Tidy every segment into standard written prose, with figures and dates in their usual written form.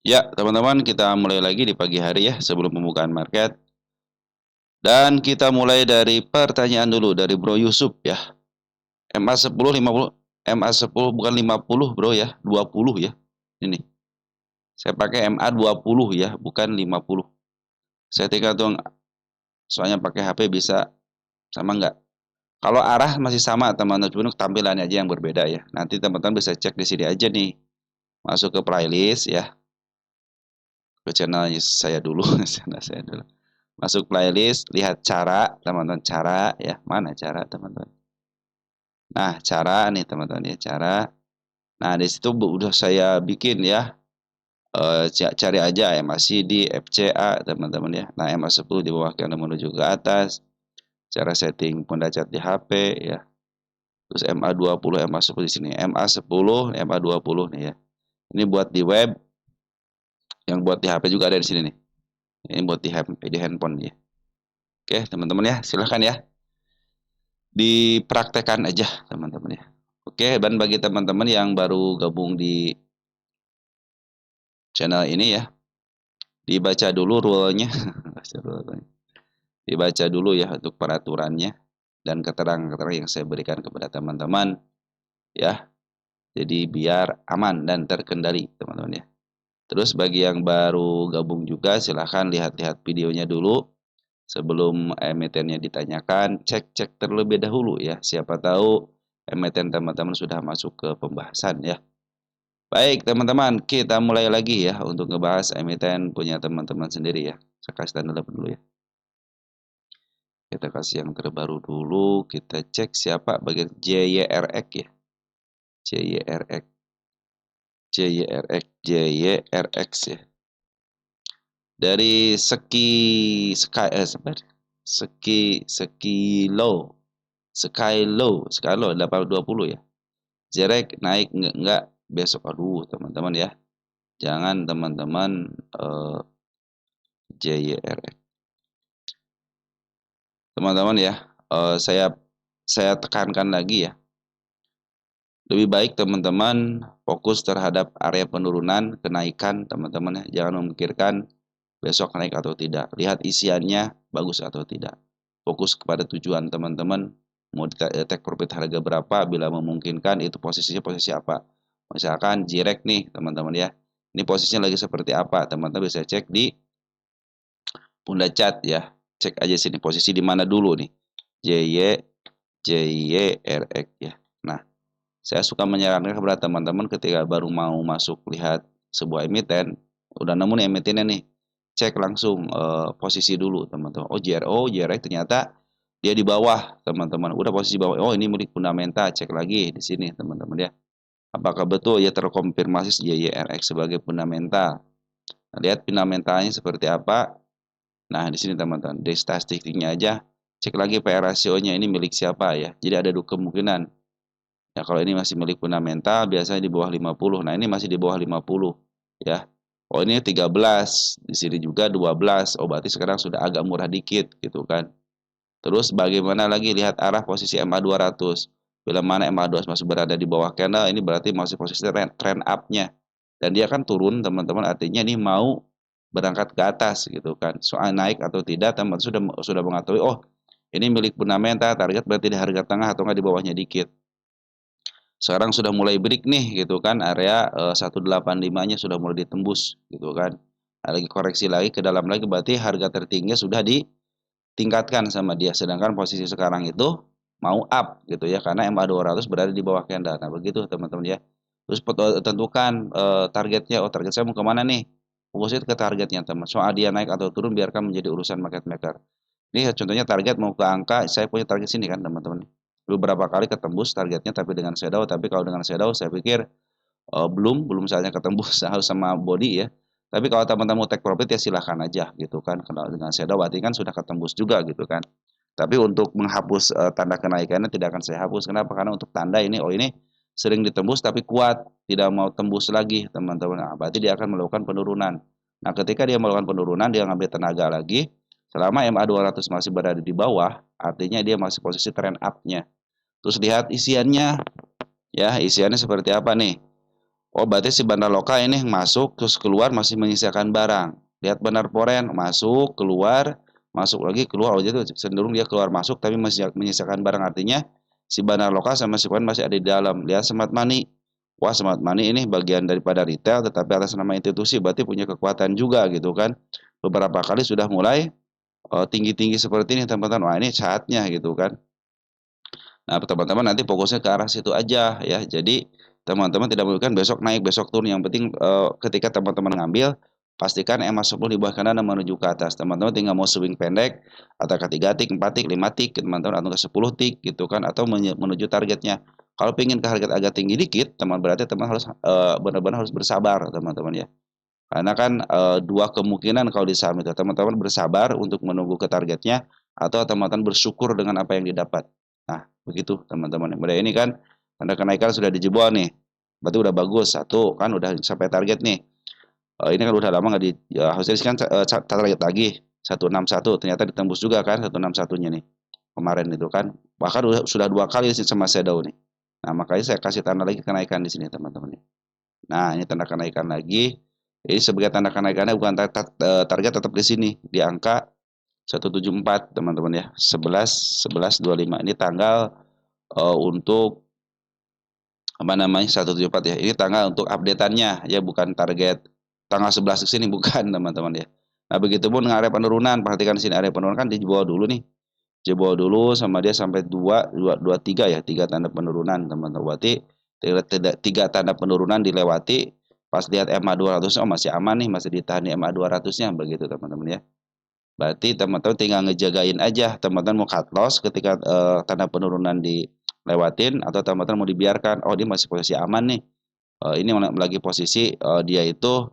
Ya, teman-teman, kita mulai lagi di pagi hari ya, sebelum pembukaan market. Dan kita mulai dari pertanyaan dulu dari Bro Yusuf ya. MA10 50, MA10 bukan 50 Bro ya, 20 ya. Ini. Saya pakai MA20 ya, bukan 50. Saya tinggal tuh soalnya pakai HP bisa sama enggak. Kalau arah masih sama teman-teman, cuma tampilannya aja yang berbeda ya. Nanti teman-teman bisa cek di sini aja nih. Masuk ke playlist ya, ke channel saya dulu, channel saya dulu. Masuk playlist, lihat cara, teman-teman, cara ya. Mana cara, teman-teman? Nah, cara nih, teman-teman ya, cara. Nah, di situ udah saya bikin ya. Cari aja MACD, FCA, teman-teman ya. Nah, MA10 di bawah kanan menuju ke atas. Cara setting pendacat di HP ya. Terus MA20, MA10 di sini. MA10, MA20 nih ya. Ini buat di web, yang buat di HP juga ada di sini nih. Ini buat di handphone ya. Oke, teman-teman ya, silahkan ya. Dipraktekkan aja teman-teman ya. Oke, dan bagi teman-teman yang baru gabung di channel ini ya, dibaca dulu rule-nya. Dibaca dulu ya untuk peraturannya dan keterangan-keterangan yang saya berikan kepada teman-teman ya. Jadi biar aman dan terkendali teman-teman ya. Terus bagi yang baru gabung juga silahkan lihat-lihat videonya dulu sebelum emitennya ditanyakan, cek-cek terlebih dahulu ya. Siapa tahu emiten teman-teman sudah masuk ke pembahasan ya. Baik teman-teman, kita mulai lagi ya untuk ngebahas emiten punya teman-teman sendiri ya. Saya kasih tanda dulu ya. Kita kasih yang terbaru dulu, kita cek siapa bagian JYRX ya. JYRX, JYRX, JYRX ya. Dari Skylo 820 ya. Jerek naik enggak besok, aduh teman-teman ya. Jangan teman-teman JYRX. Teman-teman ya, saya tekankan lagi ya. Lebih baik teman-teman fokus terhadap area penurunan, kenaikan teman-teman ya. Jangan memikirkan besok naik atau tidak. Lihat isiannya bagus atau tidak. Fokus kepada tujuan teman-teman. Mau take profit harga berapa, bila memungkinkan itu posisinya posisi apa. Misalkan Jirek nih teman-teman ya. Ini posisinya lagi seperti apa, teman-teman bisa cek di Bunda Chat ya. Cek aja sini posisi di mana dulu nih. JY JYRX ya. Nah, saya suka menyarankan kepada teman-teman ketika baru mau masuk lihat sebuah emiten, udah nemu nih emitennya nih, cek langsung posisi dulu teman-teman. Oh JRX ternyata dia di bawah teman-teman. Udah posisi bawah. Oh ini milik fundamental. Cek lagi di sini teman-teman ya. Apakah betul ya terkonfirmasi JYRX sebagai fundamental? Nah, lihat fundamentalnya seperti apa. Nah di sini teman-teman, di statistiknya aja cek lagi PR rasionya ini milik siapa ya. Jadi ada dua kemungkinan. Ya kalau ini masih milik fundamental biasanya di bawah 50. Nah, ini masih di bawah 50 ya. Oh, ini 13, di sini juga 12. Oh, berarti sekarang sudah agak murah dikit gitu kan. Terus bagaimana lagi lihat arah posisi MA200. Bila mana MA200 masih berada di bawah candle, ini berarti masih posisi trend up-nya. Dan dia kan turun, teman-teman, artinya ini mau berangkat ke atas gitu kan. Soal naik atau tidak, teman sudah mengetahui, oh, ini milik fundamental, target berarti di harga tengah atau enggak di bawahnya dikit. Sekarang sudah mulai break nih gitu kan, area 185-nya sudah mulai ditembus gitu kan. Nah, lagi koreksi lagi ke dalam lagi berarti harga tertinggi sudah ditingkatkan sama dia, sedangkan posisi sekarang itu mau up gitu ya karena MA200 berada di bawah candle. Nah, begitu teman-teman ya. Terus tentukan targetnya. Oh, target saya mau kemana nih? Fokusnya ke targetnya teman. Soal dia naik atau turun biarkan menjadi urusan market maker. Ini contohnya target mau ke angka, saya punya target sini kan teman-teman. Beberapa kali ketembus targetnya tapi dengan shadow, tapi kalau dengan shadow saya pikir belum saatnya ketembus harus sama body ya. Tapi kalau teman-teman mau take profit ya silahkan aja gitu kan. Kalau dengan shadow berarti kan sudah ketembus juga gitu kan. Tapi untuk menghapus tanda kenaikannya tidak akan saya hapus. Kenapa? Karena untuk tanda ini, oh ini sering ditembus tapi kuat, tidak mau tembus lagi teman-teman. Nah, berarti dia akan melakukan penurunan. Nah, ketika dia melakukan penurunan, dia ngambil tenaga lagi. Selama MA200 masih berada di bawah, artinya dia masih posisi trend up-nya. Terus lihat isiannya, ya isiannya seperti apa nih. Oh, berarti si bandar lokal ini masuk terus keluar masih menyisakan barang. Lihat bandar foreign masuk, keluar, masuk lagi, keluar. Oh, jadi cenderung dia keluar masuk tapi masih menyisakan barang, artinya si bandar lokal sama si foreign masih ada di dalam. Lihat smart money. Wah, smart money ini bagian daripada retail tetapi atas nama institusi, berarti punya kekuatan juga gitu kan. Beberapa kali sudah mulai tinggi-tinggi seperti ini teman-teman. Wah, ini saatnya gitu kan. Nah, teman-teman nanti fokusnya ke arah situ aja ya. Jadi teman-teman tidak memikirkan besok naik, besok turun. Yang penting ketika teman-teman ngambil, pastikan EMA 10 di bawah kanan dan menuju ke atas. Teman-teman tinggal mau swing pendek, atau ke 3 tik, 4 tik, 5 tik, teman-teman, atau ke 10 tik gitu kan, atau menuju targetnya. Kalau ingin ke harga agak tinggi dikit, teman berarti teman harus benar-benar harus bersabar, teman-teman ya. Karena kan dua kemungkinan kalau di saham itu, teman-teman bersabar untuk menunggu ke targetnya, atau teman-teman bersyukur dengan apa yang didapat. Nah, begitu teman-teman. Kemudian ini kan tanda kenaikan sudah dijebol nih, berarti udah bagus, satu kan udah sampai target nih. Ini kan udah lama nggak di, ya, harusnya kan target lagi 161, ternyata ditembus juga kan 161-nya nih kemarin itu kan, bahkan sudah dua kali sama shadow nih. Nah, makanya saya kasih tanda lagi kenaikan di sini teman-teman. Nah, ini tanda kenaikan lagi. Ini sebagai tanda kenaikannya bukan target, tetap di sini di angka 174 teman-teman ya. 11 11 25 ini tanggal untuk apa namanya 174 ya. Ini tanggal untuk updateannya ya, bukan target tanggal 11 ke sini bukan teman-teman ya. Nah, begitupun dengan area penurunan, perhatikan di sini area penurunan kan di bawah dulu nih. Jebol dulu sama dia sampai 3 ya, 3 tanda penurunan teman-teman. Berarti tiga tanda penurunan dilewati, pas lihat EMA 200 oh masih aman nih, masih ditahan di EMA 200-nya begitu teman-teman ya. Berarti teman-teman tinggal ngejagain aja, teman-teman mau cut loss ketika tanda penurunan dilewatin, atau teman-teman mau dibiarkan, oh dia masih posisi aman nih. Ini lagi posisi dia itu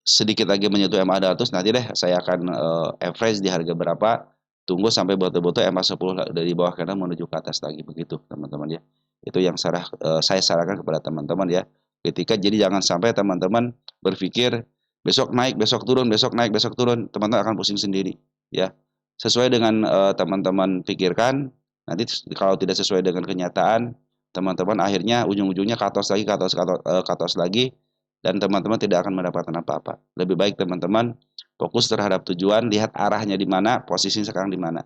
sedikit lagi menyentuh MA 200, nanti deh saya akan average di harga berapa, tunggu sampai betul-betul MA 10 dari bawah kanan menuju ke atas lagi, begitu teman-teman ya. Itu yang saya sarankan kepada teman-teman ya. Ketika jadi jangan sampai teman-teman berpikir besok naik, besok turun, besok naik, besok turun, teman-teman akan pusing sendiri ya. Sesuai dengan teman-teman pikirkan, nanti kalau tidak sesuai dengan kenyataan, teman-teman akhirnya ujung-ujungnya katos lagi, katos lagi, dan teman-teman tidak akan mendapatkan apa-apa. Lebih baik teman-teman fokus terhadap tujuan, lihat arahnya di mana, posisinya sekarang di mana.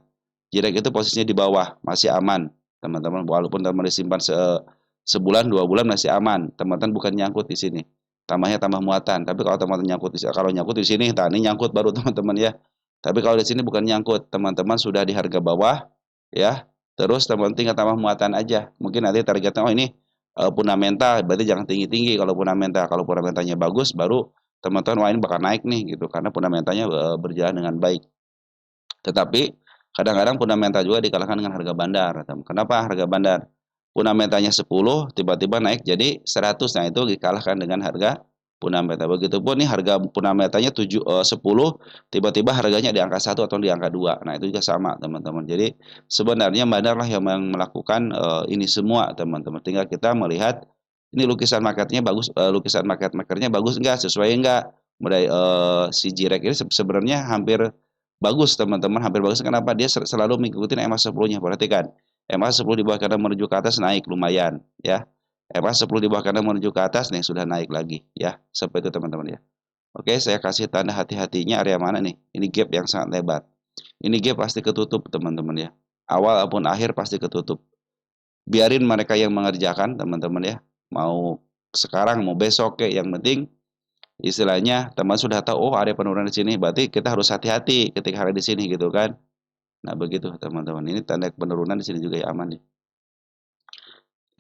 Jika itu posisinya di bawah, masih aman. Teman-teman, walaupun teman disimpan sebulan, 2 bulan masih aman. Teman-teman bukan nyangkut di sini. Tambahnya tambah muatan. Tapi kalau teman-teman nyangkut kalau nyangkut di sini, ini nyangkut baru teman-teman ya. Tapi kalau di sini bukan nyangkut, teman-teman sudah di harga bawah, ya. Terus teman-teman tinggal tambah muatan aja. Mungkin nanti targetnya, oh ini fundamental, berarti jangan tinggi-tinggi kalau fundamental. Kalau fundamentalnya bagus, baru teman-teman wah ini bakal naik nih gitu, karena fundamentalnya berjalan dengan baik. Tetapi kadang-kadang fundamental juga dikalahkan dengan harga bandar. Kenapa harga bandar? Fundamentalnya 10, tiba-tiba naik jadi 100. Nah, itu dikalahkan dengan harga fundamental. Begitupun nih harga fundamentalnya 10, tiba-tiba harganya di angka 1 atau di angka 2. Nah, itu juga sama, teman-teman. Jadi sebenarnya bandar lah yang melakukan ini semua, teman-teman. Tinggal kita melihat ini lukisan marketnya bagus, lukisan market makernya bagus enggak, sesuai enggak. Mulai si Jirek ini sebenarnya hampir bagus teman-teman, hampir bagus. Kenapa? Dia selalu mengikuti EMA 10-nya. Perhatikan, EMA 10 di bawah kanan menuju ke atas naik lumayan ya. EMA 10 di bawah kanan menuju ke atas nih sudah naik lagi ya. Seperti itu teman-teman ya. Oke, saya kasih tanda hati-hatinya area mana nih. Ini gap yang sangat lebar. Ini gap pasti ketutup teman-teman ya. Awal maupun akhir pasti ketutup. Biarin mereka yang mengerjakan teman-teman ya. Mau sekarang mau besok kayak yang penting istilahnya teman sudah tahu, oh ada penurunan di sini, berarti kita harus hati-hati ketika ada di sini gitu kan. Nah, begitu teman-teman. Ini tanda penurunan di sini juga ya, aman nih.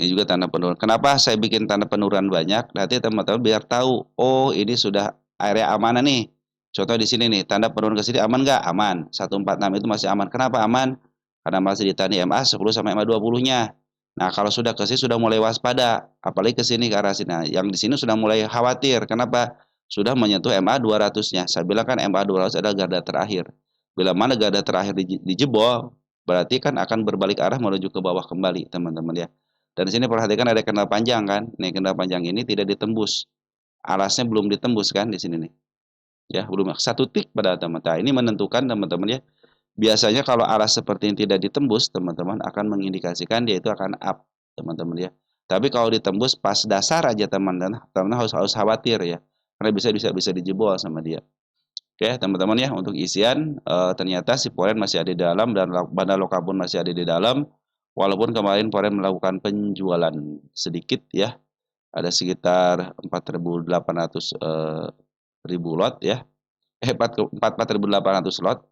Ini juga tanda penurunan. Kenapa saya bikin tanda penurunan banyak? Nanti teman-teman biar tahu, oh ini sudah area aman nih. Contoh di sini nih, tanda penurunan ke sini aman nggak? Aman. 146 itu masih aman. Kenapa aman? Karena masih ditahan di MA 10 sampai MA 20-nya. Nah, kalau sudah ke sini sudah mulai waspada, apalagi ke sini ke arah sini. Nah, yang di sini sudah mulai khawatir. Kenapa? Sudah menyentuh MA 200-nya. Saya bilang kan MA 200 adalah garda terakhir. Bila mana garda terakhir dijebol, berarti kan akan berbalik arah menuju ke bawah kembali, teman-teman ya. Dan di sini perhatikan ada kendal panjang kan. Nih kendal panjang ini tidak ditembus. Alasnya belum ditembus kan di sini nih. Ya, belum satu tik pada teman-teman. Nah, ini menentukan teman-teman ya. Biasanya kalau alas seperti ini tidak ditembus, teman-teman akan mengindikasikan dia itu akan up, teman-teman ya. Tapi kalau ditembus pas dasar aja teman-teman harus khawatir ya. Karena bisa dijebol sama dia. Oke, teman-teman ya, untuk isian ternyata si Poren masih ada di dalam dan Bandar Lokal pun masih ada di dalam. Walaupun kemarin Poren melakukan penjualan sedikit ya, ada sekitar 4.800 ribu lot ya, 4.800 lot.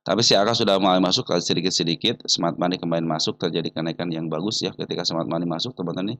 Tapi si AK sudah mulai masuk sedikit-sedikit, Smart Money kemarin masuk, terjadi kenaikan yang bagus ya. Ketika Smart Money masuk teman-teman nih,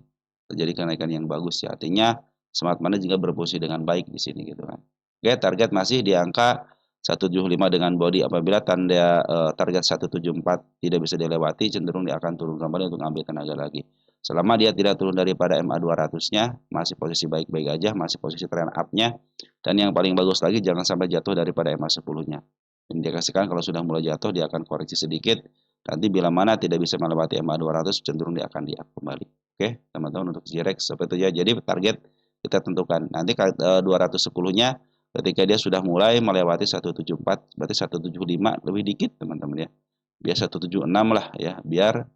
terjadi kenaikan yang bagus ya. Artinya Smart Money juga berfungsi dengan baik di sini gitu kan. Oke, target masih di angka 175 dengan body. Apabila tanda target 174 tidak bisa dilewati, cenderung dia akan turun kembali untuk ambil tenaga lagi. Selama dia tidak turun daripada MA 200-nya, masih posisi baik-baik aja, masih posisi trend up-nya. Dan yang paling bagus lagi, jangan sampai jatuh daripada MA 10-nya. Indikasikan kalau sudah mulai jatuh, dia akan koreksi sedikit. Nanti bila mana tidak bisa melewati MA 200, cenderung dia akan di-up kembali. Oke, teman-teman, untuk Zirex seperti itu ya. Jadi target kita tentukan. Nanti 210-nya ketika dia sudah mulai melewati 174, berarti 175 lebih dikit teman-teman ya. Biar 176 lah ya, biar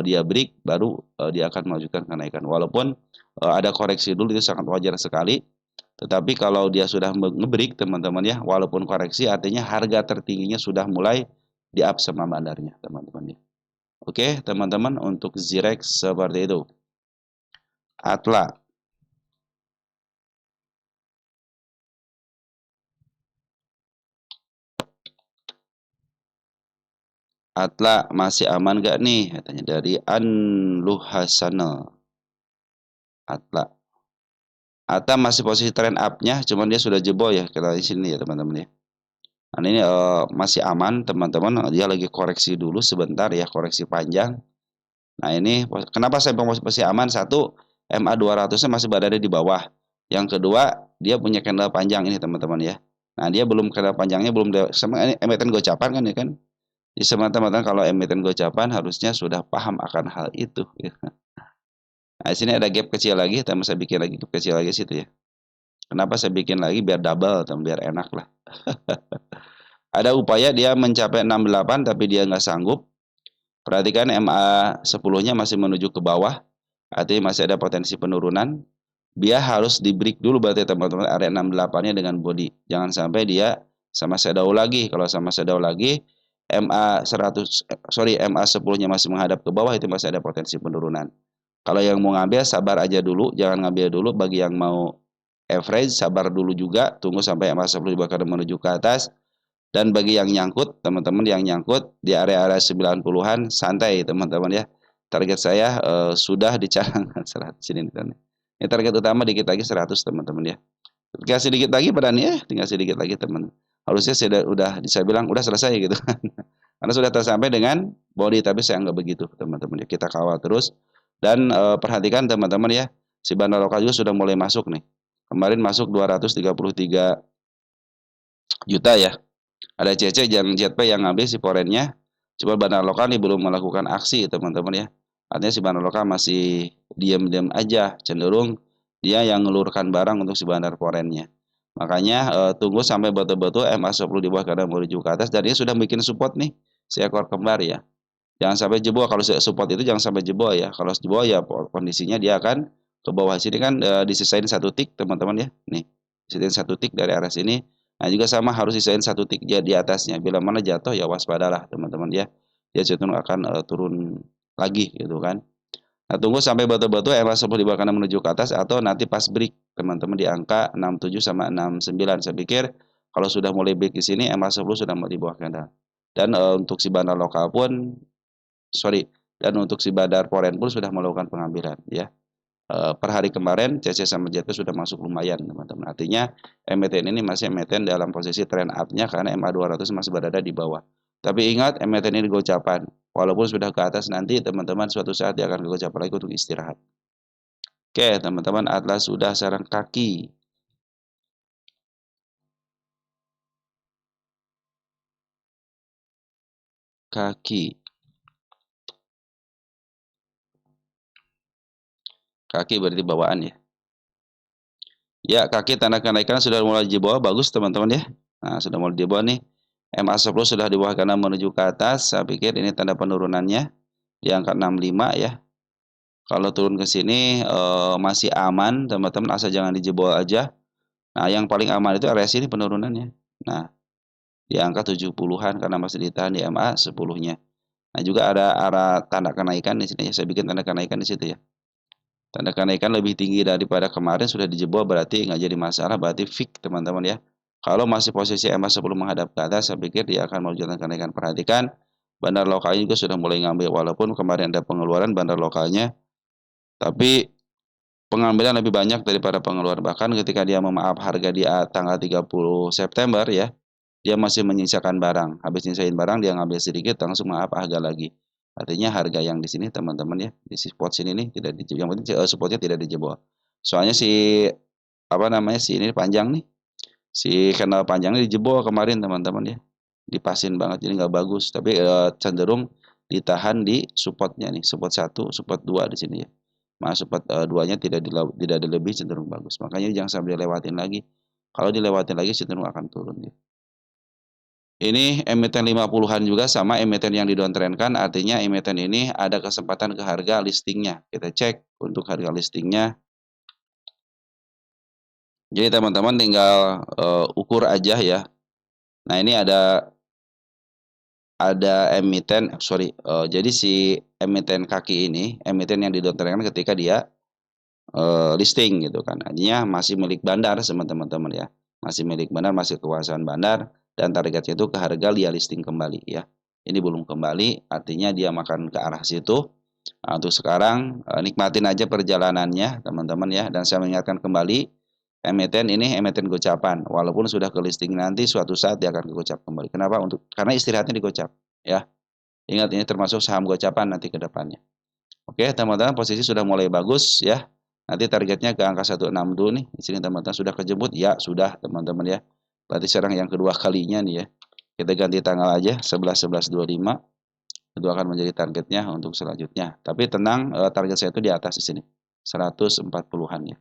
dia break baru dia akan melanjutkan kenaikan. Walaupun ada koreksi dulu, itu sangat wajar sekali. Tetapi kalau dia sudah ngebreak teman-teman ya, walaupun koreksi artinya harga tertingginya sudah mulai di-up sama bandarnya teman-teman ya. Oke, teman-teman, untuk Zirex seperti itu. Atla. Atla masih aman gak nih? Katanya dari Anluhasana. Atla. Atla masih posisi trend up-nya, cuman dia sudah jebol ya kalau di sini ya teman-teman ya. Nah, ini masih aman teman-teman, dia lagi koreksi dulu sebentar ya, koreksi panjang. Nah, ini kenapa saya masih aman? Satu, MA 200-nya masih berada di bawah. Yang kedua, dia punya candle panjang ini teman-teman ya. Nah, dia belum candle panjangnya belum sama ini emiten gocapan kan ya kan. Jadi teman-teman kalau emiten gocapan harusnya sudah paham akan hal itu ya. Nah, di sini ada gap kecil lagi, teman saya bikin lagi gap kecil lagi situ ya. Kenapa saya bikin lagi biar double, teman biar enak lah. Ada upaya dia mencapai 68 tapi dia nggak sanggup. Perhatikan MA 10-nya masih menuju ke bawah, artinya masih ada potensi penurunan. Dia harus di break dulu berarti teman-teman area 68-nya dengan body. Jangan sampai dia sama shadow lagi. Kalau sama shadow lagi, MA 100 MA 10-nya masih menghadap ke bawah, itu masih ada potensi penurunan. Kalau yang mau ngambil sabar aja dulu, jangan ngambil dulu. Bagi yang mau average sabar dulu juga, tunggu sampai MA 10 bakal menuju ke atas. Dan bagi yang nyangkut, teman-teman yang nyangkut di area-area 90-an, santai teman-teman ya. Target saya sudah dicanangkan 100 ini. Ini target utama dikit lagi 100 teman-teman ya. Tinggal sedikit lagi pada nih ya, tinggal sedikit lagi teman. Harusnya saya udah bisa bilang udah selesai gitu kan. Karena sudah tersampai dengan body, tapi saya nggak begitu teman-teman ya. Kita kawal terus dan perhatikan teman-teman ya, si bandar lokal juga sudah mulai masuk nih. Kemarin masuk 233 juta ya. Ada CC dan JP yang ngambil si porennya. Cuma bandar lokal nih belum melakukan aksi teman-teman ya. Artinya si bandar lokal masih diam-diam aja, cenderung dia yang ngelurkan barang untuk si bandar porennya. Makanya tunggu sampai betul-betul MA10 di bawah kadang menuju ke atas dan dia sudah bikin support nih si ekor kembar ya. Jangan sampai jebol, kalau support itu jangan sampai jebol ya. Kalau jebol ya kondisinya dia akan ke bawah sini kan disisain satu tik teman-teman ya. Nih, disisain satu tik dari arah sini. Nah, juga sama harus sisain satu tik di atasnya. Bila mana jatuh ya waspadalah teman-teman ya. Dia cenderung akan turun lagi gitu kan. Nah, tunggu sampai betul-betul MA10 di bawah kanan menuju ke atas atau nanti pas break teman-teman di angka 67 sama 69. Saya pikir kalau sudah mulai break di sini MA10 sudah mau di bawah kanan. Dan untuk si bandar lokal pun dan untuk si bandar poren pun sudah melakukan pengambilan ya. Per hari kemarin CC sama JP sudah masuk lumayan teman-teman. Artinya emiten ini masih emiten dalam posisi trend up-nya karena MA 200 masih berada di bawah. Tapi ingat emiten ini gocapan. Walaupun sudah ke atas nanti teman-teman suatu saat dia akan gocapan lagi untuk istirahat. Oke teman-teman, Atlas sudah sarang kaki. Kaki berarti bawaan ya. Ya, kaki tanda kenaikan sudah mulai di bawah, bagus teman-teman ya. Nah, sudah mulai di bawah nih. MA10 sudah di bawah kanan menuju ke atas. Saya pikir ini tanda penurunannya di angka 65 ya. Kalau turun ke sini masih aman, teman-teman, asal jangan dijebol aja. Nah, yang paling aman itu area sini penurunannya. Nah, di angka 70-an karena masih ditahan di MA 10-nya. Nah, juga ada arah tanda kenaikan di sini ya. Saya bikin tanda kenaikan di situ ya. Tanda kenaikan lebih tinggi daripada kemarin sudah dijebol, berarti nggak jadi masalah, berarti fix teman-teman ya. Kalau masih posisi MA 10 menghadap ke atas, saya pikir dia akan melanjutkan kenaikan. Perhatikan bandar lokalnya juga sudah mulai ngambil, walaupun kemarin ada pengeluaran bandar lokalnya, tapi pengambilan lebih banyak daripada pengeluaran. Bahkan ketika dia memaaf harga di tanggal 30 September ya, dia masih menyisakan barang. Habis nyisain barang, dia ngambil sedikit, langsung maaf harga lagi. Artinya harga yang di sini teman-teman ya, di spot sini nih tidak dijebol. Yang penting spotnya tidak dijebol. Soalnya si apa namanya si ini panjang nih, si kanal panjangnya dijebol kemarin teman-teman ya, dipasin banget, jadi nggak bagus. Tapi cenderung ditahan di supportnya nih, support 1, support 2 di sini ya. Support 2-nya tidak lebih, cenderung bagus. Makanya jangan sampai dilewatin lagi. Kalau dilewatin lagi cenderung akan turun ya. Ini emiten 50-an juga sama emiten yang didowntrendkan, artinya emiten ini ada kesempatan ke harga listingnya. Kita cek untuk harga listingnya. Jadi teman-teman tinggal ukur aja ya. Nah, ini ada emiten, sorry, jadi si emiten kaki ini, emiten yang didowntrendkan ketika dia listing gitu kan. Artinya masih milik bandar teman-teman ya. Masih milik bandar, masih kekuasaan bandar, dan targetnya itu ke harga dia listing kembali ya. Ini belum kembali, artinya dia makan ke arah situ. Nah, untuk sekarang nikmatin aja perjalanannya teman-teman ya. Dan saya mengingatkan kembali, emiten ini emiten gocapan. Walaupun sudah ke listing, nanti suatu saat dia akan gocap kembali. Kenapa? Karena istirahatnya digocap ya. Ingat, ini termasuk saham gocapan nanti ke depannya. Oke, teman-teman, posisi sudah mulai bagus ya. Nanti targetnya ke angka 16 dulu nih. Di sini teman-teman sudah kejebut? Ya, sudah teman-teman ya. Berarti sekarang yang kedua kalinya nih ya. Kita ganti tanggal aja 11/11/25. Itu akan menjadi targetnya untuk selanjutnya. Tapi tenang, target saya itu di atas di sini. 140-an ya.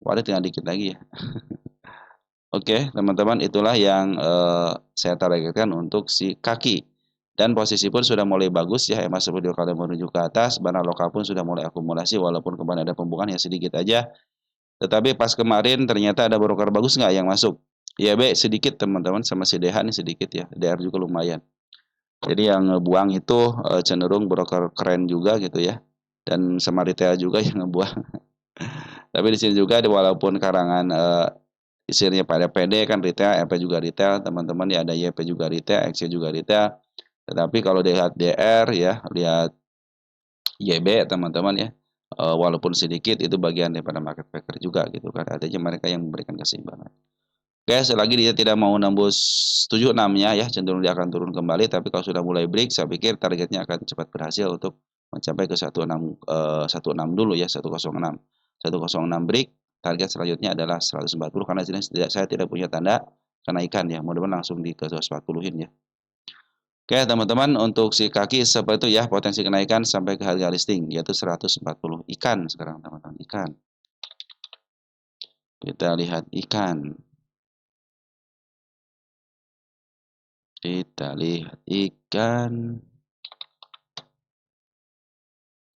Waduh, tinggal dikit lagi ya. Oke, teman-teman, itulah yang saya targetkan untuk si kaki. Dan posisi pun sudah mulai bagus ya, MA 10 kali menuju ke atas, bandar lokal pun sudah mulai akumulasi, walaupun kemarin ada pembukaan ya sedikit aja. Tetapi pas kemarin ternyata ada broker bagus nggak yang masuk? Ya B sedikit teman-teman, sama si DH nih sedikit ya, DR juga lumayan. Jadi yang ngebuang itu cenderung broker keren juga gitu ya, dan sama retail juga yang ngebuang. Tapi di sini juga walaupun karangan isinya pada PD kan retail, EP juga retail, teman-teman ya, ada YP juga retail, XY juga retail. Tetapi kalau dilihat DR ya, lihat YB teman-teman ya, walaupun sedikit itu bagian daripada market maker juga gitu kan. Artinya mereka yang memberikan keseimbangan. Oke, selagi dia tidak mau nembus 76-nya ya, cenderung dia akan turun kembali. Tapi kalau sudah mulai break, saya pikir targetnya akan cepat berhasil untuk mencapai ke 16 dulu ya, 106. 106 break, target selanjutnya adalah 140 karena sini saya tidak punya tanda kenaikan ya. Mudah-mudahan langsung di ke 140-in ya. Oke, teman-teman, untuk si kaki seperti itu ya, potensi kenaikan sampai ke harga listing yaitu 140. Ikan sekarang teman-teman, ikan. Kita lihat ikan. Kita lihat ikan.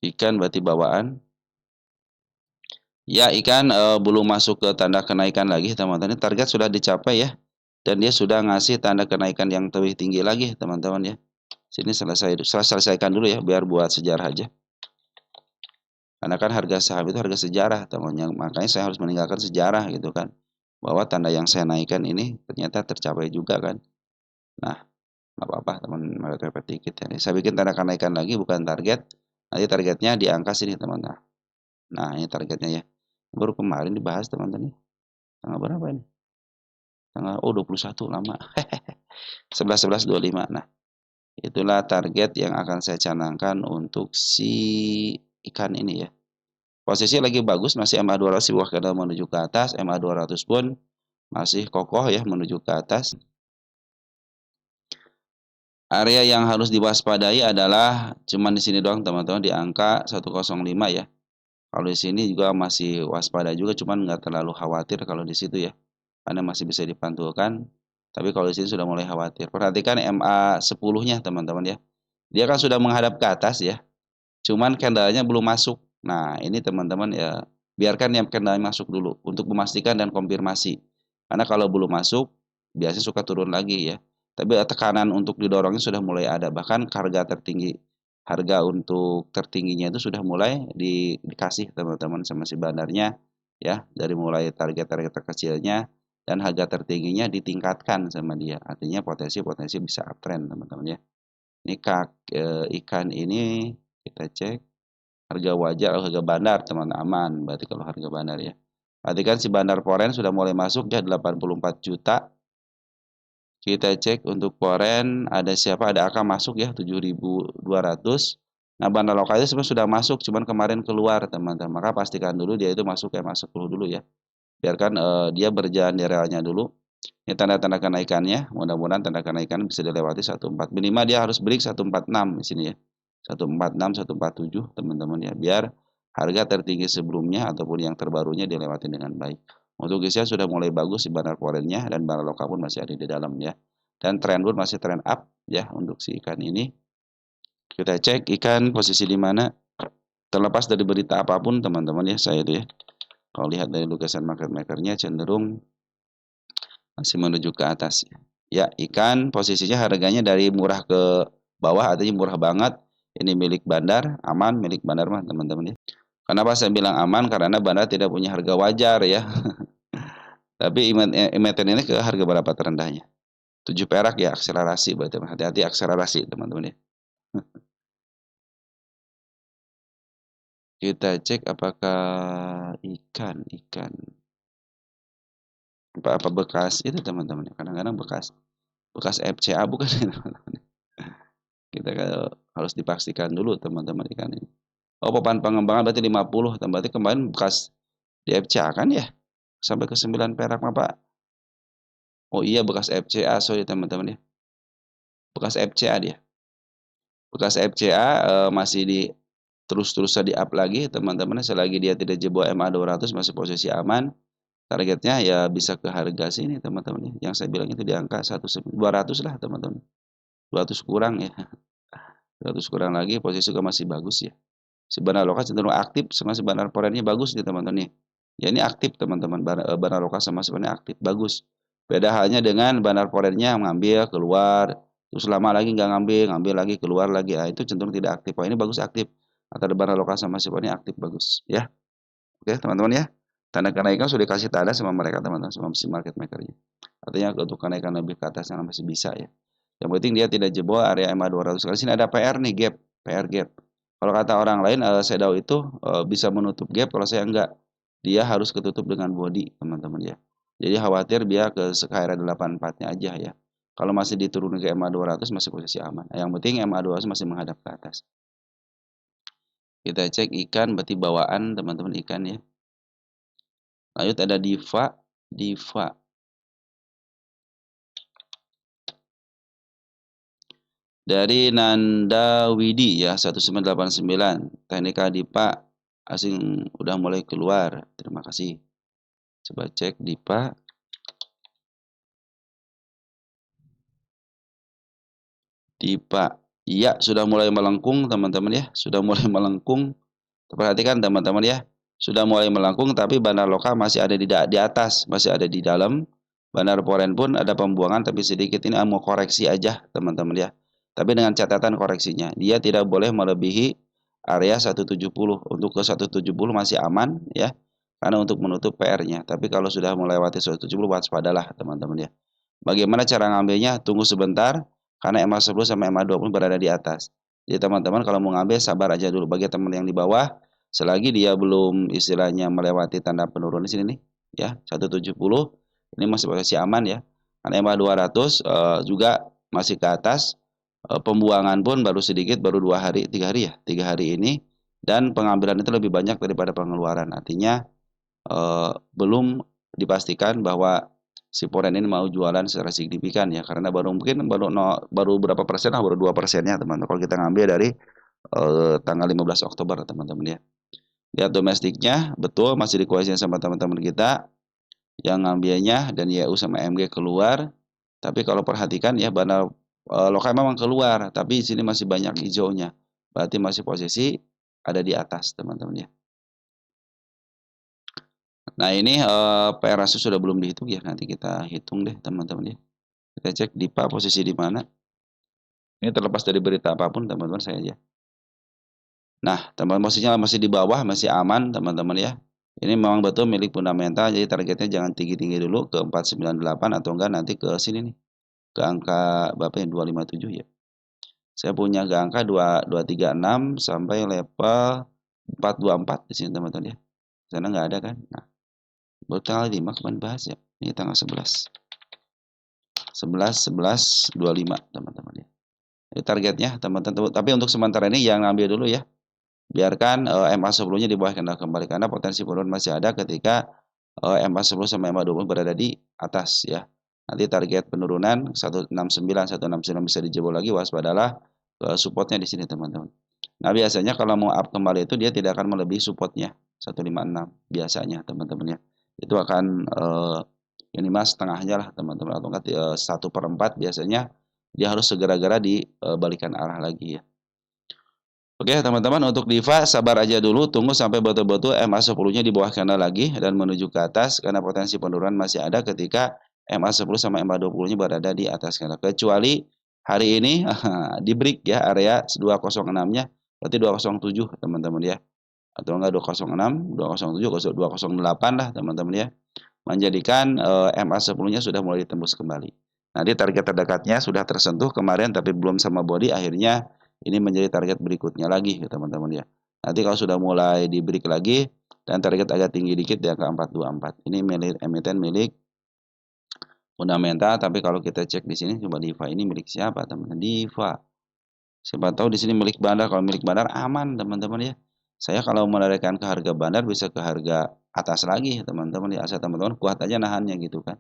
Ikan berarti bawaan. Ya, ikan belum masuk ke tanda kenaikan lagi, teman-teman. Target sudah dicapai ya. Dan dia sudah ngasih tanda kenaikan yang lebih tinggi lagi, teman-teman ya. Sini selesaikan dulu ya, biar buat sejarah aja. Karena kan harga saham itu harga sejarah, teman-teman. Makanya saya harus meninggalkan sejarah gitu kan. Bahwa tanda yang saya naikkan ini ternyata tercapai juga kan. Nah, nggak apa-apa teman, mepet dikit ya. Saya bikin tanda kenaikan lagi, bukan target. Nanti targetnya di angka sini teman-teman. Nah, ini targetnya ya. Baru kemarin dibahas teman-teman. Tanggal berapa ini? Tanggal 21 lama. 11/11/25. Nah, itulah target yang akan saya canangkan untuk si ikan ini ya. Posisi lagi bagus, masih MA 200 di bawah kadang menuju ke atas, MA 200 pun masih kokoh ya menuju ke atas. Area yang harus diwaspadai adalah cuman di sini doang teman-teman, di angka 105 ya. Kalau di sini juga masih waspada juga, cuman nggak terlalu khawatir kalau di situ ya. Karena masih bisa dipantulkan. Tapi kalau di sini sudah mulai khawatir. Perhatikan MA 10-nya teman-teman ya. Dia kan sudah menghadap ke atas ya. Cuman candlenya belum masuk. Nah, ini teman-teman ya, biarkan yang kena masuk dulu untuk memastikan dan konfirmasi. Karena kalau belum masuk, biasanya suka turun lagi ya. Tapi tekanan untuk didorongnya sudah mulai ada. Bahkan harga untuk tertingginya itu sudah mulai dikasih teman-teman sama si bandarnya ya, dari mulai target-target terkecilnya dan harga tertingginya ditingkatkan sama dia. Artinya potensi-potensi bisa uptrend teman-teman ya. Ini ikan ini kita cek harga wajar atau harga bandar teman aman berarti kalau harga bandar ya. Berarti kan si bandar Poren sudah mulai masuk ya 84 juta. Kita cek untuk Poren ada siapa, ada AK masuk ya 7.200. Nah, bandar lokal itu sebenarnya sudah masuk, cuman kemarin keluar teman-teman. Maka pastikan dulu dia itu masuk ya, masuk dulu ya. Biarkan dia berjalan di realnya dulu. Ini tanda-tanda kenaikannya, mudah-mudahan tanda kenaikan bisa dilewati 14. Minimal dia harus break 146 di sini ya. 146, 147 teman-teman ya. Biar harga tertinggi sebelumnya ataupun yang terbarunya dilewati dengan baik. Untuk Asia sudah mulai bagus di bandar foreign-nya dan bandar lokal pun masih ada di dalam ya. Dan tren pun masih tren up ya untuk si ikan ini. Kita cek ikan posisi di mana. Terlepas dari berita apapun teman-teman ya, saya itu ya. Kalau lihat dari lukisan market makernya cenderung masih menuju ke atas. Ya, ikan posisinya harganya dari murah ke bawah, artinya murah banget. Ini milik bandar, aman milik bandar mah teman-teman ya. Kenapa saya bilang aman? Karena bandar tidak punya harga wajar ya. Tapi emiten ini ke harga berapa terendahnya? 7 perak ya akselerasi berarti. Hati-hati akselerasi teman-teman ya. Kita cek apakah ikan apa bekas itu teman-teman. Kadang-kadang bekas FCA bukan teman-teman. Kita harus dipastikan dulu teman-teman ikan ini. Oh, papan pengembangan berarti 50, berarti kemarin bekas di FCA kan ya? Sampai ke 9 perak mah, Pak. Oh iya, bekas FCA, sorry teman-teman ya. Bekas FCA dia. Bekas FCA masih terus-terusan di-up lagi teman-teman, selagi dia tidak jebol MA 200 masih posisi aman. Targetnya ya bisa ke harga sini teman-teman ya. Yang saya bilang itu di angka 200 lah teman-teman. 200 kurang ya. 200 kurang lagi posisi juga masih bagus ya. Si bandar lokal cenderung aktif sama si bandar foreign-nya bagus nih teman-teman nih. Ya ini aktif teman-teman, bandar lokal sama sebenarnya aktif bagus. Beda halnya dengan bandar foreign-nya mengambil keluar, terus lama lagi nggak ngambil, ngambil lagi keluar lagi. Nah, itu cenderung tidak aktif. Oh, ini bagus aktif. Antara bandar lokal sama sebenarnya aktif bagus ya. Oke teman-teman ya. Tanda kenaikan sudah dikasih tanda sama mereka teman-teman, sama si market maker-nya. Artinya untuk kenaikan lebih ke atas yang masih bisa ya. Yang penting dia tidak jebol area MA 200. Kali sini ada PR nih gap, PR gap. Kalau kata orang lain, shadow itu bisa menutup gap, kalau saya enggak. Dia harus ketutup dengan body, teman-teman ya. Jadi khawatir dia ke area 84-nya aja ya. Kalau masih diturun ke MA 200 masih posisi aman. Yang penting MA 200 masih menghadap ke atas. Kita cek ikan, berarti bawaan teman-teman ikan ya. Lanjut ada Diva. Dari Nanda Widi ya 1989. Teknik Dipa asing udah mulai keluar. Terima kasih. Coba cek Dipa. Dipa. Iya, sudah mulai melengkung teman-teman ya. Sudah mulai melengkung. Perhatikan teman-teman ya. Sudah mulai melengkung tapi bandar lokal masih ada di atas, masih ada di dalam. Bandar foreign pun ada pembuangan tapi sedikit, ini mau koreksi aja teman-teman ya. Tapi dengan catatan koreksinya, dia tidak boleh melebihi area 170. Untuk ke 170 masih aman ya. Karena untuk menutup PR-nya. Tapi kalau sudah melewati 170 waspadalah teman-teman ya. Bagaimana cara ngambilnya? Tunggu sebentar karena MA 10 sama MA 20 berada di atas. Jadi teman-teman kalau mau ngambil sabar aja dulu. Bagi teman yang di bawah, selagi dia belum istilahnya melewati tanda penurunan di sini nih ya 170, ini masih posisi aman ya. Karena MA 200 juga masih ke atas. Pembuangan pun baru sedikit, baru 2 hari, 3 hari ya, 3 hari ini, dan pengambilan itu lebih banyak daripada pengeluaran. Artinya belum dipastikan bahwa si Poren ini mau jualan secara signifikan ya, karena baru berapa persen lah, baru 2%-nya teman-teman. Kalau kita ngambil dari tanggal 15 Oktober teman-teman ya. Lihat domestiknya betul masih dikuasai sama teman-teman kita yang ngambilnya, dan YU sama MG keluar. Tapi kalau perhatikan ya bandar lokal memang keluar, tapi di sini masih banyak hijaunya. Berarti masih posisi ada di atas teman-teman ya. Nah ini PR ratio sudah belum dihitung ya, nanti kita hitung deh teman-teman ya. Kita cek DIPA posisi di mana. Ini terlepas dari berita apapun teman-teman saya ya. Nah teman-teman posisinya masih di bawah, masih aman teman-teman ya. Ini memang betul milik fundamental, jadi targetnya jangan tinggi-tinggi dulu ke 498 atau enggak nanti ke sini nih. Ke angka berapa ya, 257 ya. Saya punya ke angka 2236 sampai level 424 di sini teman-teman ya. Sana nggak ada kan? Nah, baru tanggal 5 kemarin bahas ya. Ini tanggal 11. 25 teman-teman ya. Ini targetnya teman-teman. Tapi untuk sementara ini yang ambil dulu ya. Biarkan MA10-nya di bawah candle kembali karena potensi penurunan masih ada ketika MA10 sama MA20 berada di atas ya. Nanti target penurunan 169 bisa dijebol lagi, waspadalah supportnya di sini teman-teman. Nah biasanya kalau mau up kembali itu dia tidak akan melebihi supportnya 156 biasanya teman-teman ya. Itu akan minimal setengahnya lah teman-teman, atau enggak 1/4 biasanya dia harus segera-gera dibalikan arah lagi ya. Oke teman-teman, untuk Diva sabar aja dulu, tunggu sampai betul-betul MA10-nya di bawah candle lagi dan menuju ke atas karena potensi penurunan masih ada ketika MA10 sama MA20-nya berada di atas candle. Kecuali hari ini di break ya area 206-nya, berarti 207 teman-teman ya. Atau enggak 206, 207, 208 lah teman-teman ya. Menjadikan MA10-nya sudah mulai ditembus kembali. Nanti target terdekatnya sudah tersentuh kemarin tapi belum sama body, akhirnya ini menjadi target berikutnya lagi ya teman-teman ya. Nanti kalau sudah mulai di break lagi dan target agak tinggi dikit di angka 424. Ini milik emiten, milik fundamental, tapi kalau kita cek di sini coba Diva ini milik siapa teman-teman? Diva. Siapa tahu di sini milik bandar. Kalau milik bandar aman teman-teman ya. Saya kalau menarikkan ke harga bandar bisa ke harga atas lagi teman-teman ya. Asal teman-teman kuat aja nahannya gitu kan.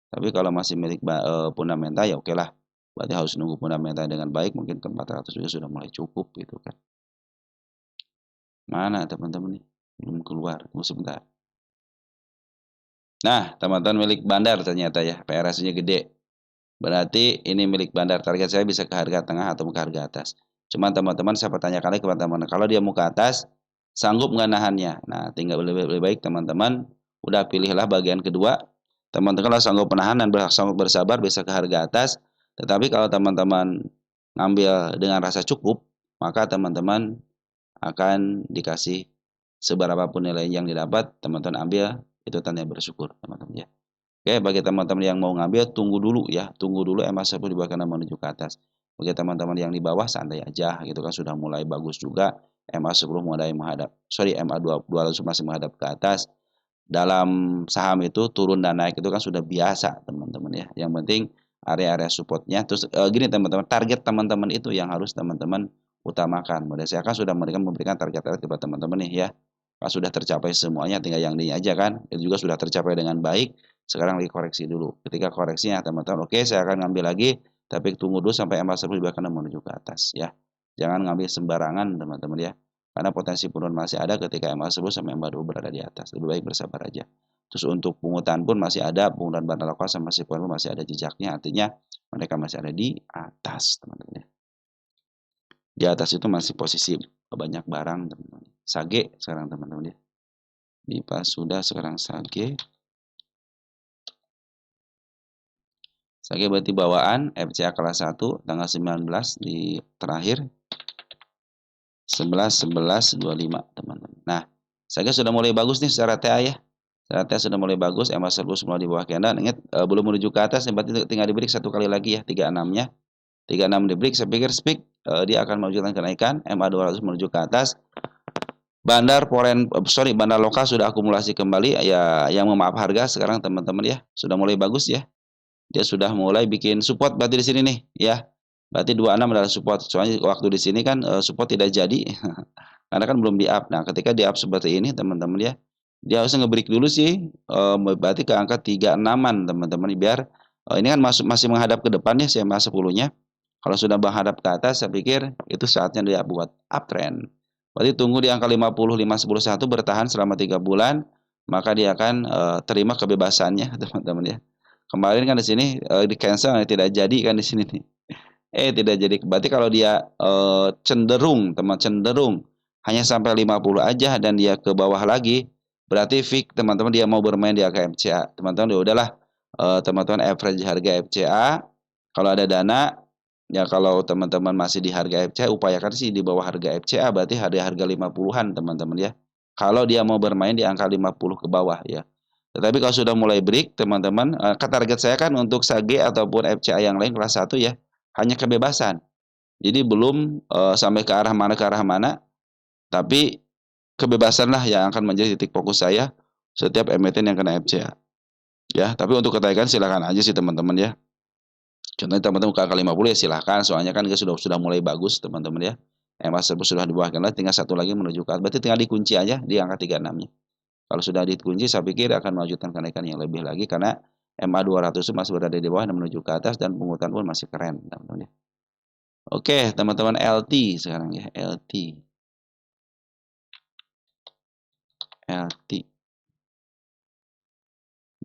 Tapi kalau masih milik fundamental ya oke lah. Berarti harus nunggu fundamental dengan baik, mungkin ke 400 juga sudah mulai cukup gitu kan. Mana teman-teman nih? Belum keluar, tunggu sebentar. Nah, teman-teman milik bandar ternyata ya, PRS-nya gede. Berarti ini milik bandar, target saya bisa ke harga tengah atau ke harga atas. Cuma teman-teman saya pertanyakan lagi kepada teman-teman, kalau dia mau ke atas, sanggup nggak nahannya? Nah, tinggal lebih baik teman-teman, udah pilihlah bagian kedua. Teman-teman kalau sanggup menahan dan sanggup bersabar bisa ke harga atas. Tetapi kalau teman-teman ngambil dengan rasa cukup, maka teman-teman akan dikasih seberapa pun nilai yang didapat, teman-teman ambil, itu tanda bersyukur teman-teman ya. Oke, bagi teman-teman yang mau ngambil, tunggu dulu ya, tunggu dulu MA10 di bawah kanan menuju ke atas. Bagi teman-teman yang di bawah santai aja, gitu kan sudah mulai bagus juga. MA10 mulai menghadap, MA200 masih menghadap ke atas. Dalam saham itu turun dan naik itu kan sudah biasa teman-teman ya. Yang penting area-area supportnya. Terus gini teman-teman, target teman-teman itu yang harus teman-teman utamakan. Saya kan sudah memberikan target-target kepada teman-teman nih ya. Kalau sudah tercapai semuanya, tinggal yang ini aja kan. Itu juga sudah tercapai dengan baik. Sekarang lagi koreksi dulu. Ketika koreksinya teman-teman, oke saya akan ngambil lagi, tapi tunggu dulu sampai MA10 bahkan menuju ke atas ya. Jangan ngambil sembarangan teman-teman ya. Karena potensi penurunan masih ada ketika MA10 sampai MA20 berada di atas. Lebih baik bersabar aja. Terus untuk pungutan pun masih ada, pungutan bandar lokal sama si pun masih ada jejaknya. Artinya mereka masih ada di atas teman-teman ya. Di atas itu masih posisi banyak barang teman-teman. Sage sekarang teman-teman ya. Dipa sudah sekarang Sage. Sage berarti bawaan FCA kelas 1 tanggal 19 di terakhir 11/11/25 teman-teman. Nah, Sage sudah mulai bagus nih secara TA ya. Secara TA sudah mulai bagus, MA10 semua di bawah candle. Ingat belum menuju ke atas, berarti tinggal di break satu kali lagi ya, 36-nya. 36 di break, saya pikir speak dia akan menunjukkan kenaikan, MA200 menuju ke atas. Bandar lokal sudah akumulasi kembali ya, yang memaaf harga sekarang teman-teman ya, sudah mulai bagus ya. Dia sudah mulai bikin support berarti di sini nih ya. Berarti 26 adalah support. Soalnya waktu di sini kan support tidak jadi karena kan belum di-up. Nah, ketika di-up seperti ini teman-teman ya, dia harusnya nge-break dulu sih berarti ke angka 36-an teman-teman biar ini kan masih menghadap ke depan ya si MA10-nya. Kalau sudah menghadap ke atas saya pikir itu saatnya dia buat uptrend. Berarti tunggu di angka 50 511 bertahan selama 3 bulan, maka dia akan terima kebebasannya teman-teman ya. Kemarin kan di sini di cancel tidak jadi kan di sini nih. Tidak jadi. Berarti kalau dia cenderung hanya sampai 50 aja dan dia ke bawah lagi, berarti fix teman-teman dia mau bermain di angka FCA. Teman-teman ya udahlah, teman-teman average harga FCA. Kalau ada dana, ya kalau teman-teman masih di harga FCA, upayakan sih di bawah harga FCA, berarti harga 50-an teman-teman ya. Kalau dia mau bermain di angka 50 ke bawah ya. Tetapi kalau sudah mulai break, teman-teman, target saya kan untuk SAGE ataupun FCA yang lain kelas 1 ya, hanya kebebasan. Jadi belum sampai ke arah mana, tapi kebebasanlah yang akan menjadi titik fokus saya setiap emiten yang kena FCA. Ya, tapi untuk kenaikan silakan aja sih teman-teman ya. Contohnya teman-teman ke angka 50 ya silakan, soalnya kan sudah mulai bagus teman-teman ya. EMA tersebut sudah di bawah candle, tinggal satu lagi menuju ke atas. Berarti tinggal dikunci aja di angka 36-nya. Kalau sudah dikunci, saya pikir akan melanjutkan kenaikan yang lebih lagi karena MA 200 itu masih berada di bawah dan menuju ke atas dan penguatan pun masih keren teman-teman ya. Oke, teman-teman LT sekarang ya, LT. LT.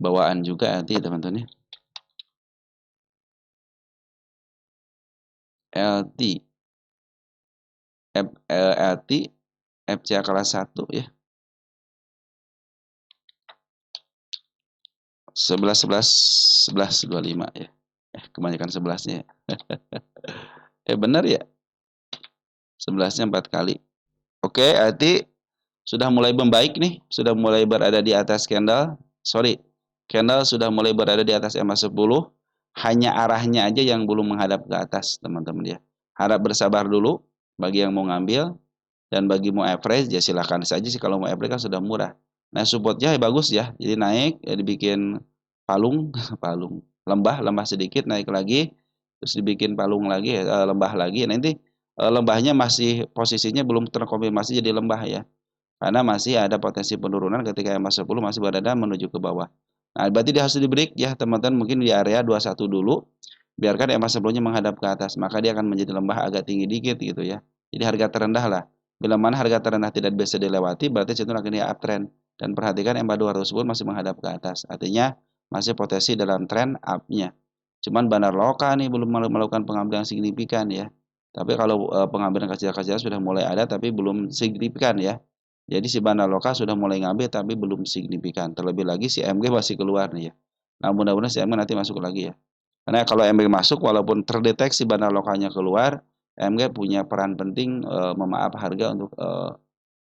Bawaan juga LT teman-teman ya. LT. LT FCA kelas 1 ya. 11 11 11 25 ya. Kebanyakan 11-nya. Benar ya? 11-nya 4 kali. Oke, LT sudah mulai membaik nih, sudah mulai berada di atas candle. Sorry, candle sudah mulai berada di atas EMA 10. Hanya arahnya aja yang belum menghadap ke atas, teman-teman ya. Harap bersabar dulu bagi yang mau ngambil. Dan bagi mau average ya silahkan saja sih, kalau mau average kan sudah murah. Nah supportnya bagus ya, jadi naik ya dibikin palung palung lembah sedikit naik lagi, terus dibikin palung lagi lembah lagi. Nanti lembahnya masih posisinya belum terkonfirmasi jadi lembah ya, karena masih ada potensi penurunan ketika EMA 10 masih berada menuju ke bawah. Nah berarti dia harus di break ya teman-teman, mungkin di area 21 dulu, biarkan EMA sebelumnya menghadap ke atas, maka dia akan menjadi lembah agak tinggi dikit gitu ya. Jadi harga terendah lah. Bila mana harga terendah tidak bisa dilewati, berarti cenderung akan dia uptrend. Dan perhatikan EMA 200 pun masih menghadap ke atas. Artinya masih potensi dalam tren up-nya. Cuman bandar loka nih belum melakukan pengambilan signifikan ya. Tapi kalau pengambilan kecil-kecilan sudah mulai ada tapi belum signifikan ya. Jadi si bandar loka sudah mulai ngambil tapi belum signifikan. Terlebih lagi si MG masih keluar nih ya. Nah mudah-mudahan si MG nanti masuk lagi ya. Karena kalau MG masuk, walaupun terdeteksi bandar lokalnya keluar, MG punya peran penting memaaf harga untuk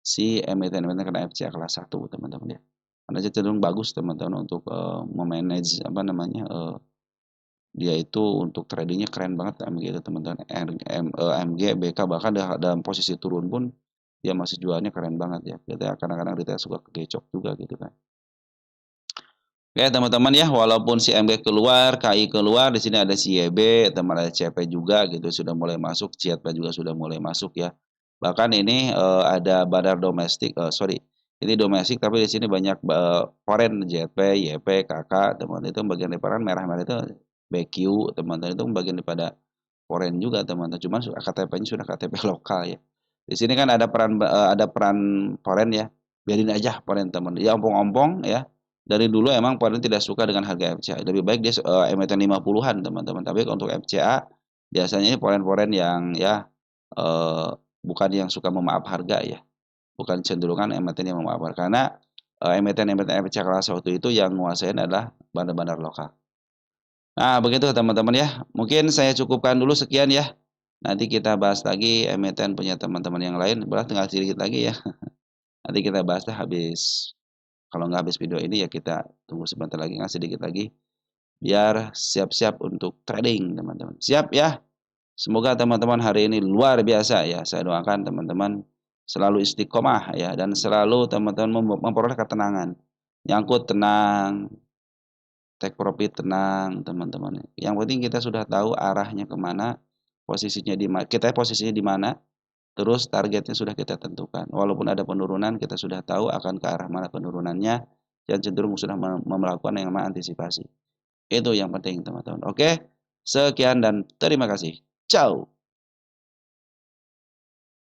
si emiten-emiten kena FCA kelas 1 teman-teman ya. Karena dia cenderung bagus teman-teman untuk memanage apa namanya dia itu untuk tradingnya keren banget MG itu teman-teman. MG, BK bahkan dalam posisi turun pun dia masih jualnya keren banget ya. Kita kadang-kadang kita suka kegecok juga gitu kan. Oke teman-teman ya, walaupun si MG keluar, KI keluar, di sini ada si YB, teman ada CP juga gitu sudah mulai masuk, CIATPA juga sudah mulai masuk ya. Bahkan ini ada bandar domestik, sorry, ini domestik tapi di sini banyak foreign, JP, YP, KK, teman-teman itu bagian dari foreign, merah-merah itu BQ, teman-teman itu bagian daripada foreign juga teman-teman. Cuman KTP-nya sudah KTP lokal ya. Di sini kan ada peran foreign ya. Biarin aja foreign teman. Ya ompong-ompong ya. Dari dulu emang foreign tidak suka dengan harga FCA. Lebih baik dia emiten 50-an teman-teman. Tapi untuk FCA biasanya ini foreign-foreign yang ya bukan yang suka memaaf harga ya. Bukan cenderungan emiten yang memaaf harga. Karena emiten-emiten FCA kelas waktu itu yang menguasai adalah bandar-bandar lokal. Nah, begitu teman-teman ya. Mungkin saya cukupkan dulu sekian ya. Nanti kita bahas lagi emiten punya teman-teman yang lain. Berat tinggal sedikit lagi ya. Nanti kita bahas habis. Kalau nggak habis video ini ya kita tunggu sebentar lagi, nggak sedikit lagi. Biar siap-siap untuk trading teman-teman. Siap ya. Semoga teman-teman hari ini luar biasa ya. Saya doakan teman-teman selalu istiqomah ya. Dan selalu teman-teman memperoleh ketenangan. Nyangkut tenang, take profit tenang teman-teman. Yang penting kita sudah tahu arahnya kemana, posisinya di mana, kita posisinya di mana, terus targetnya sudah kita tentukan. Walaupun ada penurunan, kita sudah tahu akan ke arah mana penurunannya dan cenderung sudah melakukan yang namanya antisipasi. Itu yang penting teman-teman. Oke, sekian dan terima kasih. Ciao.